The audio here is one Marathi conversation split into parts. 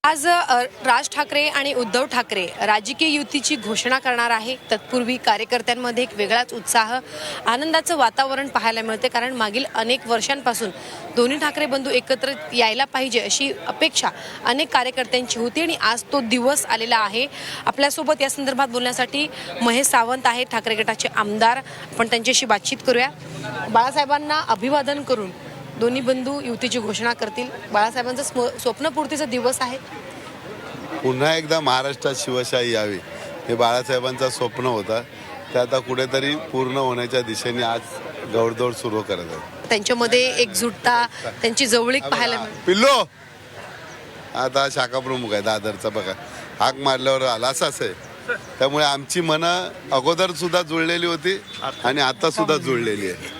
आज राज ठाकरे आणि उद्धव ठाकरे राजकीय युतीची घोषणा करणार आहे। तत्पूर्वी कार्यकर्त्यांमध्ये एक वेगळाच उत्साह, आनंदाचं वातावरण पाहायला मिळते, कारण मागील अनेक वर्षांपासून दोन्ही ठाकरे बंधू एकत्र यायला पाहिजे अशी अपेक्षा अनेक कार्यकर्त्यांची होती आणि आज तो दिवस आलेला आहे। आपल्यासोबत या संदर्भात बोलण्यासाठी महेश सावंत आहेत, ठाकरे गटाचे आमदार। आपण त्यांच्याशी बातचीत करूया। बाळासाहेबांना अभिवादन करून दोन्ही बंधू युतीची घोषणा करतील। बाळासाहेबांचं स्वप्नपूर्तीचा दिवस आहे। पुन्हा एकदा महाराष्ट्रात शिवशाही यावी हे बाळासाहेबांचं स्वप्न होतं, ते आता कुठेतरी पूर्ण होण्याच्या दिशेने आज गौडदौड सुरू करत आहे। त्यांच्यामध्ये एकजुटता, त्यांची जवळीक पाहायला मिळते। पिल्लो आता शाखा प्रमुख आहे दादरचा, बघा हाक मारल्यावर आला असंच आहे। त्यामुळे आमची मनं अगोदर सुद्धा जुळलेली होती आणि आता सुद्धा जुळलेली आहे।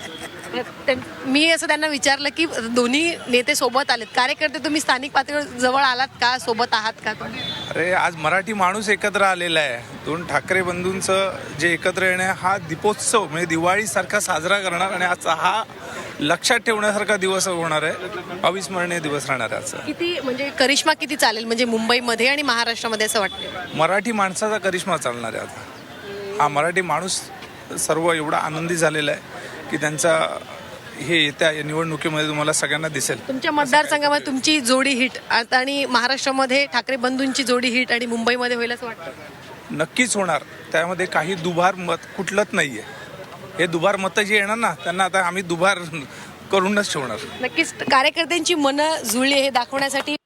मी असं त्यांना विचारलं की दोन्ही नेते सोबत आलेत, कार्यकर्ते तुम्ही स्थानिक पातळीवर जवळ आलात का, सोबत आहात का तुम्ही? अरे आज मराठी माणूस एकत्र आलेला आहे। दोन ठाकरे बंधूंचं जे एकत्र येणे हा दीपोत्सव म्हणजे दिवाळीसारखा साजरा करणार आणि आजचा हा लक्षात ठेवण्यासारखा दिवस होणार आहे, अविस्मरणीय दिवस राहणार आहे आजचा। किती म्हणजे करिश्मा किती चालेल म्हणजे मुंबईमध्ये आणि महाराष्ट्रामध्ये असं वाटतं? मराठी माणसाचा करिश्मा चालणार आहे आता। हा मराठी माणूस सर्व एवढा आनंदी झालेला आहे की त्यांचा हे येत्या निवडणुकीमध्ये तुम्हाला सगळ्यांना दिसेल। तुमच्या मतदारसंघामध्ये तुमची जोडी हिट आता आणि महाराष्ट्रामध्ये ठाकरे बंधूंची जोडी हिट आणि मुंबईमध्ये होईल असं वाटतं? नक्कीच होणार, त्यामध्ये काही दुबार मत कुठलंच नाहीये। हे दुबार मतं जे येणार ना त्यांना आता आम्ही दुबार करूनच ठेवणार। नक्कीच कार्यकर्त्यांची मनं जुळली हे दाखवण्यासाठी